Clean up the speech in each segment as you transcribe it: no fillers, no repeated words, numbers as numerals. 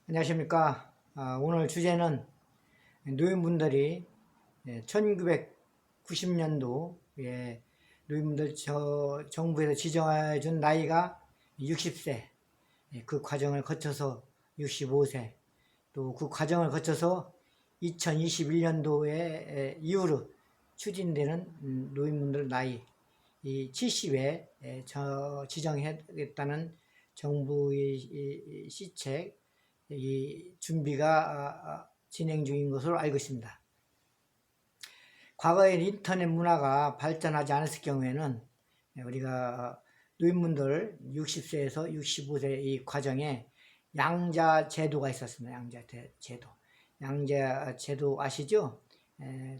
안녕하십니까. 오늘 주제는 노인분들이 1990년도에 노인분들 정부에서 지정해 준 나이가 60세, 그 과정을 거쳐서 65세, 또 그 과정을 거쳐서 2021년도에 이후로 추진되는 노인분들 나이 이 70에 지정했다는 정부의 시책 이 준비가 진행 중인 것으로 알고 있습니다. 과거에 인터넷 문화가 발전하지 않았을 경우에는 우리가 노인분들 60세에서 65세 이 과정에 양자 제도가 있었습니다. 양자 제도. 양자 제도 아시죠?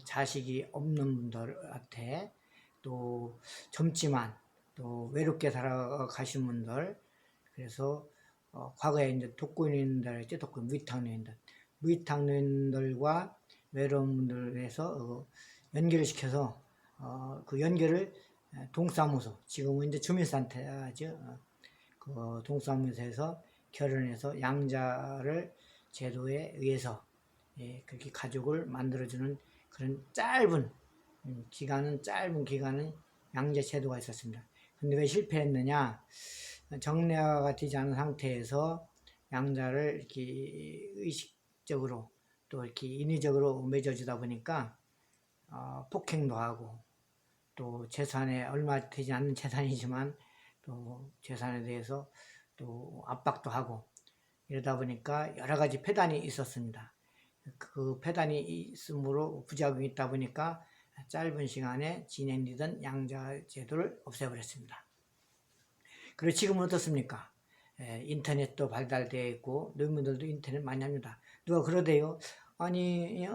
자식이 없는 분들한테 또 젊지만 또 외롭게 살아가신 분들, 그래서 과거에 이제 독거노인들 했죠. 독거노인, 무위탁노인들과 외로운 분들을 해서 연결을 시켜서 그 연결을 동사무소, 지금은 이제 주민센터죠. 그 동사무소에서 결혼해서 양자를 제도에 의해서 그렇게 가족을 만들어주는 그런 짧은 기간은 양자 제도가 있었습니다. 근데 왜 실패했느냐? 정례화가 되지 않은 상태에서 양자를 이렇게 의식적으로 또 이렇게 인위적으로 맺어주다 보니까 폭행도 하고 또 재산에 얼마 되지 않는 재산이지만 또 재산에 대해서 또 압박도 하고 이러다 보니까 여러 가지 폐단이 있었습니다. 그 폐단이 있으므로 부작용이 있다 보니까 짧은 시간에 진행되던 양자 제도를 없애버렸습니다. 그리고 지금은 어떻습니까? 인터넷도 발달되어 있고 노인분들도 인터넷 많이 합니다. 누가 그러대요? 아니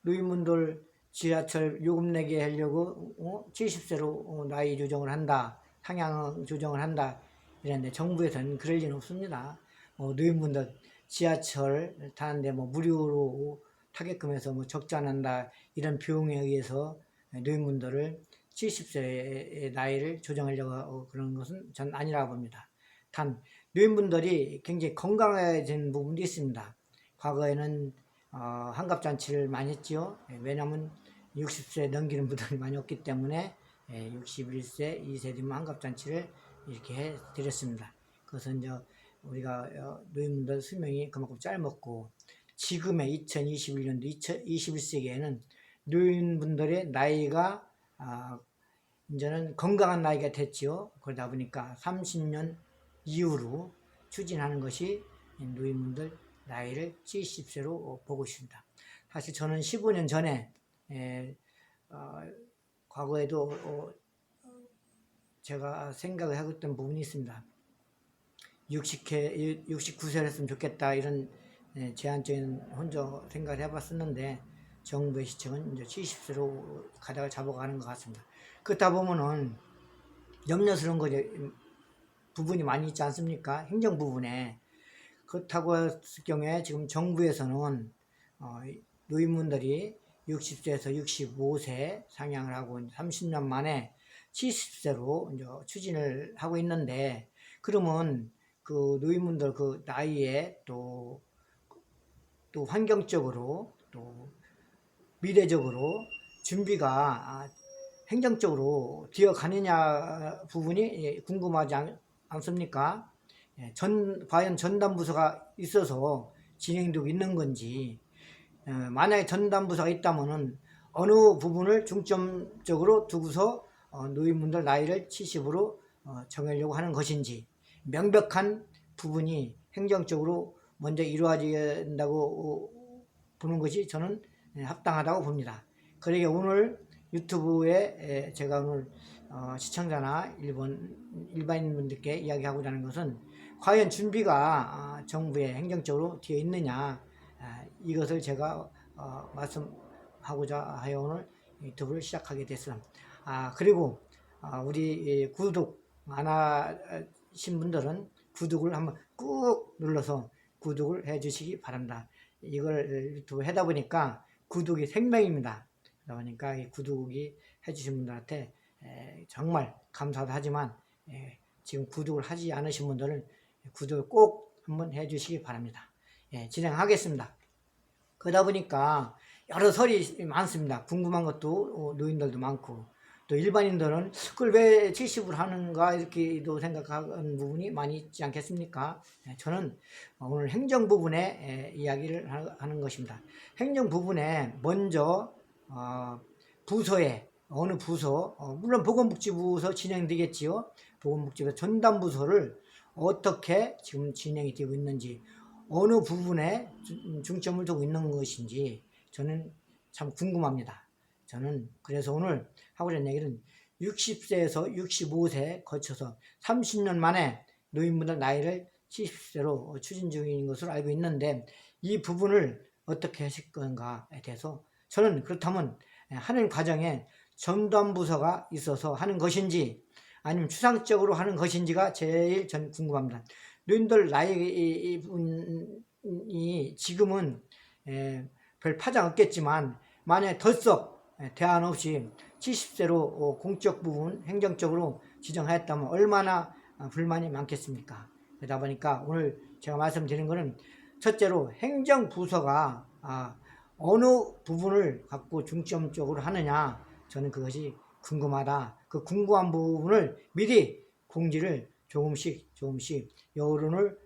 노인분들 지하철 요금 내게 하려고 70세로 나이 조정을 한다, 상향 조정을 한다 이랬는데 정부에서는 그럴 리는 없습니다. 노인분들 지하철 타는데 무료로 타게끔 해서 적자 난다 이런 비용에 의해서 노인분들을 70세의 나이를 조정하려고 그런 것은 전 아니라고 봅니다. 단 노인분들이 굉장히 건강해진 부분도 있습니다. 과거에는 환갑잔치를 많이 했지요. 왜냐하면 60세 넘기는 분들이 많이 없기 때문에 61세, 2세 되면 환갑잔치를 이렇게 해드렸습니다. 그것은 이제 우리가 노인분들 수명이 그만큼 짧았고 지금의 2021년도 21세기에는 노인분들의 나이가 이제는 건강한 나이가 됐지요. 그러다 보니까 30년 이후로 추진하는 것이 노인분들 나이를 70세로 보고 있습니다. 사실 저는 15년 전에 과거에도 제가 생각을 하고 있던 부분이 있습니다. 69세를 했으면 좋겠다 이런 제한적인 혼자 생각을 해봤었는데 정부의 시청은 이제 70세로 가닥을 잡아가는 것 같습니다. 그렇다 보면은 염려스러운 부분이 많이 있지 않습니까? 행정 부분에. 그렇다고 했을 경우에 지금 정부에서는 노인분들이 60세에서 65세 상향을 하고 30년 만에 70세로 이제 추진을 하고 있는데, 그러면 그 노인분들 그 나이에 또 환경적으로 또 미래적으로 준비가 행정적으로 되어가느냐 부분이 궁금하지 않습니까? 과연 전담부서가 있어서 진행되고 있는 건지, 만약에 전담부서가 있다면은 어느 부분을 중점적으로 두고서 노인분들 나이를 70으로 정하려고 하는 것인지, 명백한 부분이 행정적으로 먼저 이루어져야 된다고 보는 것이 저는 합당하다고 봅니다. 그러게 오늘 유튜브에 제가 오늘 시청자나 일반인분들께 이야기하고자 하는 것은 과연 준비가 정부에 행정적으로 되어 있느냐, 이것을 제가 말씀하고자 하여 오늘 유튜브를 시작하게 됐습니다. 그리고 우리 구독 안 하신 분들은 구독을 한번 꾹 눌러서 구독을 해 주시기 바랍니다. 이걸 유튜브 하다 보니까 구독이 생명입니다. 그러다 보니까 이 구독이 해주신 분들한테 정말 감사도 하지만 지금 구독을 하지 않으신 분들은 구독을 꼭 한번 해주시기 바랍니다. 진행하겠습니다. 그러다 보니까 여러 설이 많습니다. 궁금한 것도 노인들도 많고, 또 일반인들은 그걸 왜 70을 하는가 이렇게도 생각하는 부분이 많이 있지 않겠습니까? 저는 오늘 행정 부분에 이야기를 하는 것입니다. 행정 부분에 먼저 부서에 어느 부서, 물론 보건복지부서 진행되겠지요. 보건복지부 전담부서를 어떻게 지금 진행이 되고 있는지, 어느 부분에 중점을 두고 있는 것인지 저는 참 궁금합니다. 저는 그래서 오늘 하고자 얘기는 60세에서 65세 거쳐서 30년 만에 노인분들 나이를 70세로 추진 중인 것으로 알고 있는데, 이 부분을 어떻게 하실 건가에 대해서 저는 그렇다면 하는 과정에 전담부서가 있어서 하는 것인지 아니면 추상적으로 하는 것인지가 제일 전 궁금합니다. 노인들 나이 분이 지금은 별 파장 없겠지만 만약에 덜썩 대안 없이 70세로 공적 부분 행정적으로 지정하였다면 얼마나 불만이 많겠습니까? 그러다 보니까 오늘 제가 말씀드린 것은 첫째로 행정부서가 어느 부분을 갖고 중점적으로 하느냐, 저는 그것이 궁금하다. 그 궁금한 부분을 미리 공지를 조금씩 여론을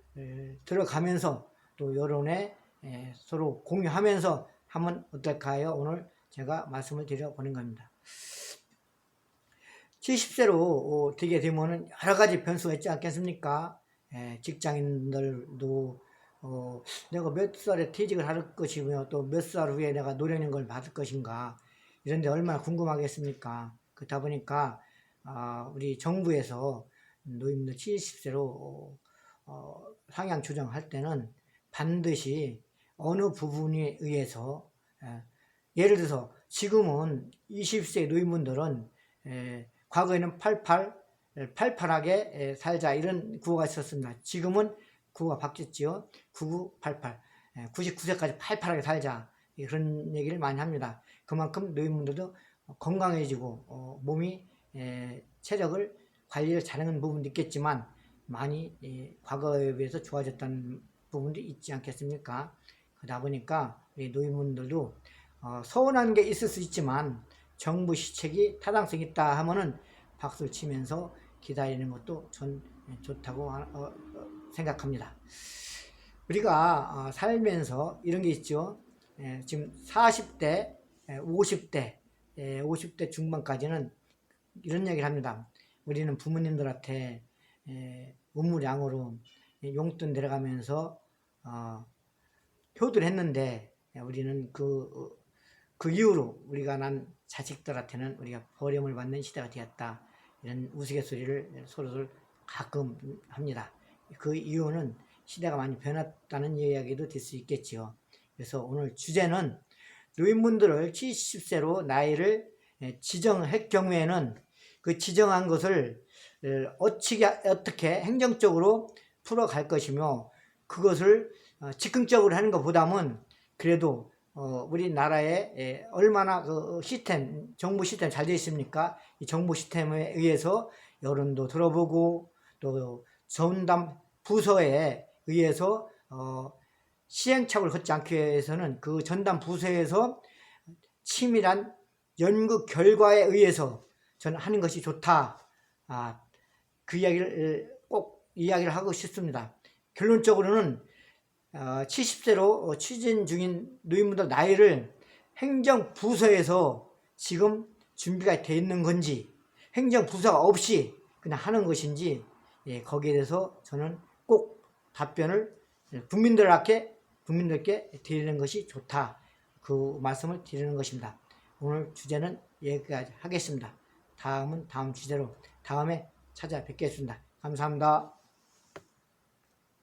들어가면서 또 여론에 서로 공유하면서 하면 어떨까요? 오늘 제가 말씀을 드려보는 겁니다. 70세로 되게 되면은 여러 가지 변수가 있지 않겠습니까? 직장인들도 내가 몇 살에 퇴직을 할 것이며 또 몇 살 후에 내가 노령연금을 받을 것인가, 이런데 얼마나 궁금하겠습니까? 그렇다 보니까 우리 정부에서 노인들 70세로 상향 조정할 때는 반드시 어느 부분에 의해서, 예를 들어서 지금은 20세 노인분들은 과거에는 88하게 살자 이런 구호가 있었습니다. 지금은 구호가 바뀌었지요. 9988, 99세까지 팔팔하게 살자, 그런 얘기를 많이 합니다. 그만큼 노인분들도 건강해지고 몸이 체력을 관리를 잘하는 부분도 있겠지만 많이 과거에 비해서 좋아졌다는 부분도 있지 않겠습니까? 그러다 보니까 노인분들도 서운한 게 있을 수 있지만 정부 시책이 타당성 있다 하면은 박수를 치면서 기다리는 것도 전 좋다고 생각합니다. 우리가 살면서 이런 게 있죠. 지금 40대, 50대 중반까지는 이런 얘기를 합니다. 우리는 부모님들한테 운물양으로 용돈 내려가면서 효도를 했는데, 우리는 그 이후로 우리가 난 자식들한테는 우리가 버림을 받는 시대가 되었다, 이런 우스갯소리를 서로들 가끔 합니다. 그 이유는 시대가 많이 변했다는 이야기도 될 수 있겠지요. 그래서 오늘 주제는 노인분들을 70세로 나이를 지정할 경우에는 그 지정한 것을 어떻게 행정적으로 풀어갈 것이며, 그것을 즉흥적으로 하는 것보다는 그래도 우리나라에 얼마나 그 시스템, 정부 시스템 잘 되어 있습니까? 이 정부 시스템에 의해서 여론도 들어보고 또 전담 부서에 의해서 시행착오를 걷지 않기 위해서는 그 전담 부서에서 치밀한 연구 결과에 의해서 저는 하는 것이 좋다. 그 이야기를 꼭 이야기를 하고 싶습니다. 결론적으로는 70세로 추진 중인 노인분들 나이를 행정부서에서 지금 준비가 되어 있는 건지, 행정부서가 없이 그냥 하는 것인지, 거기에 대해서 저는 꼭 답변을 국민들께 드리는 것이 좋다, 그 말씀을 드리는 것입니다. 오늘 주제는 여기까지 하겠습니다. 다음은 다음 주제로 다음에 찾아뵙겠습니다. 감사합니다.